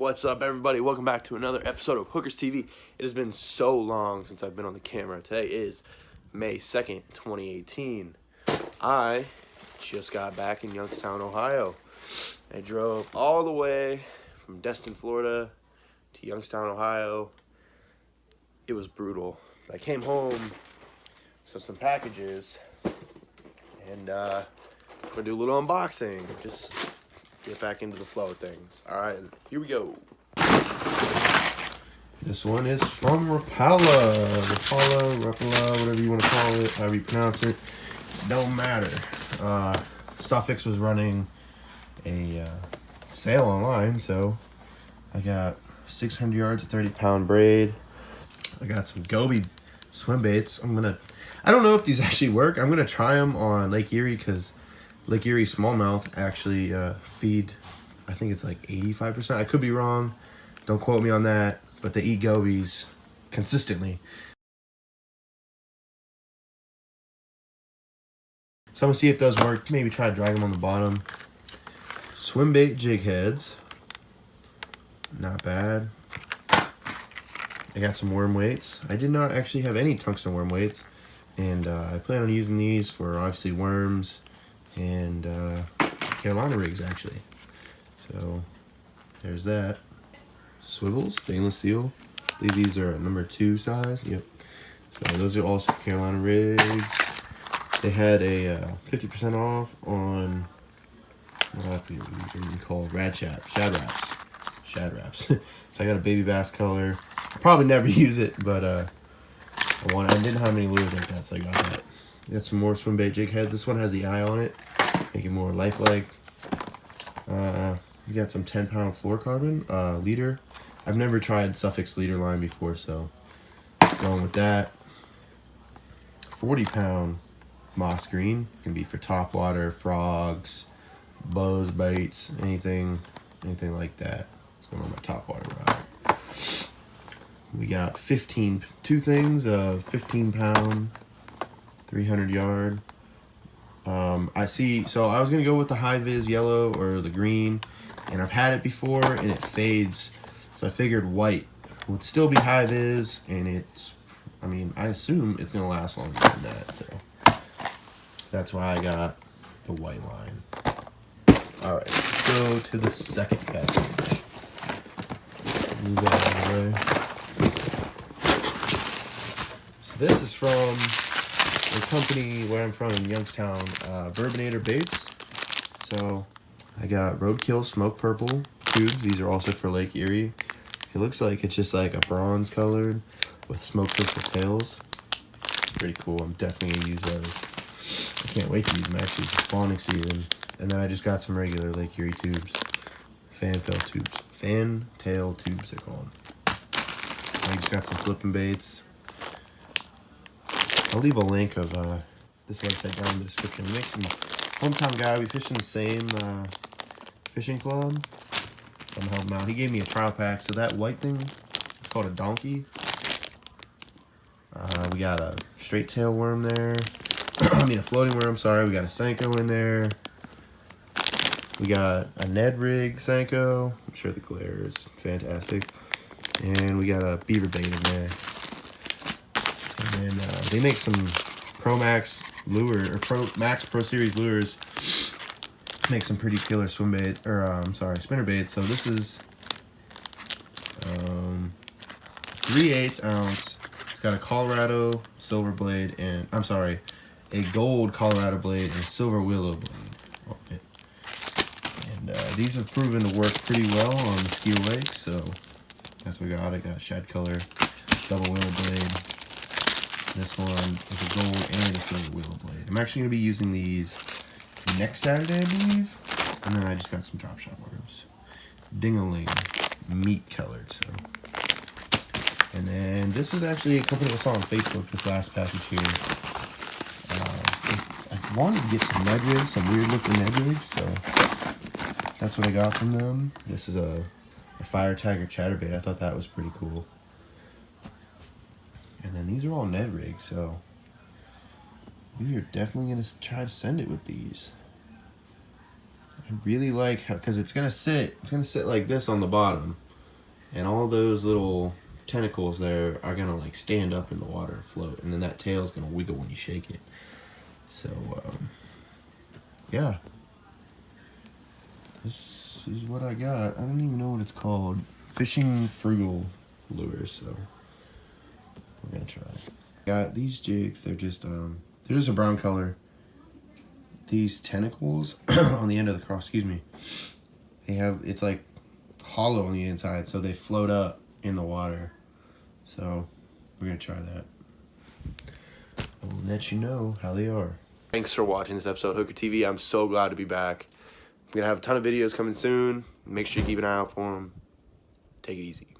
What's up, everybody? Welcome back to another episode of Hookers TV. It has been so long since I've been on the camera. Today is May 2nd, 2018. I just got back in Youngstown, Ohio. I drove all the way from Destin, Florida to Youngstown, Ohio. It was brutal. I came home, sent some packages, and I'm going to do a little unboxing. Just get back into the flow of things. All right, here we go. This one is from Rapala, whatever you want to call it, however you pronounce it. Don't matter. Suffix was running a sale online, so I got 600 yards of 30-pound braid. I got some goby swim baits. I don't know if these actually work. I'm gonna try them on Lake Erie because Lake Erie Smallmouth actually feed, I think it's like 85%. I could be wrong. Don't quote me on that. But they eat gobies consistently. So I'm gonna see if those work. Maybe try to drag them on the bottom. Swim bait jig heads. Not bad. I got some worm weights. I did not actually have any tungsten worm weights. And I plan on using these for obviously worms and Carolina rigs actually. So there's that. Swivels, stainless steel. I believe these are a number 2 size. Yep. So those are also Carolina rigs. They had a 50% off on what do you call shad wraps. So I got a baby bass color. I'll probably never use it, but I didn't have any lures like that, so I got that. Got some more swim bait jig heads. This one has the eye on it, make it more lifelike. We got some 10-pound fluorocarbon leader. I've never tried Suffix leader line before, so going with that. 40-pound moss green can be for top water, frogs, buzz baits, anything like that. It's going on my top water rod. We got two things of 15-pound, 300 yard. So I was gonna go with the high vis yellow or the green, and I've had it before and it fades. So I figured white would still be high vis, and I assume it's gonna last longer than that. So that's why I got the white line. All right, let's go to the second package. Move that out of the way. So this is from the company where I'm from in Youngstown, Bourbonnator Baits. So I got Roadkill Smoke Purple tubes. These are also for Lake Erie. It looks like it's just like a bronze colored with smoke purple tails. Pretty cool. I'm definitely gonna use those. I can't wait to use them actually for spawning season. And then I just got some regular Lake Erie tubes. Fantail tubes they're called. I just got some flipping baits. I'll leave a link of this website down in the description. We make some hometown guy. We fish in the same fishing club. I'm gonna help him out. He gave me a trial pack. So that white thing, it's called a donkey. We got a straight tail worm there. A floating worm, sorry. We got a Senko in there. We got a Ned rig Senko. I'm sure the glare is fantastic. And we got a beaver bait in there. And they make some Pro Max lure, or Pro Max Pro Series lures. Make some pretty killer swim bait, spinner baits. So this is 3/8 ounce. It's got a Colorado silver blade and a gold Colorado blade and a silver willow blade on it. And these have proven to work pretty well on the Ski Lake. So that's what we got. I got a shad color, double willow blade. This one is a gold and a silver willow blade. I'm actually going to be using these next Saturday, I believe. And then I just got some drop shot worms. Ding-a-ling, meat colored. So. And then this is actually a company I saw on Facebook, this last package here. I wanted to get some Ned rigs, some weird looking Ned rigs, so that's what I got from them. This is a Fire Tiger chatterbait. I thought that was pretty cool. And then these are all Ned rigs, so we are definitely going to try to send it with these. I really like how, because it's gonna sit like this on the bottom. And all those little tentacles there are gonna like stand up in the water and float, and then that tail's gonna wiggle when you shake it. So yeah, this is what I got. I don't even know what it's called. Fishing frugal lure. So we're gonna try. Got these jigs. They're just a brown color. These tentacles on the end of the cross, excuse me, it's like hollow on the inside, so they float up in the water. So we're gonna try that. I'll let you know how they are. Thanks for watching this episode of Hooker TV. I'm so glad to be back. I'm gonna have a ton of videos coming soon. Make sure you keep an eye out for them. Take it easy.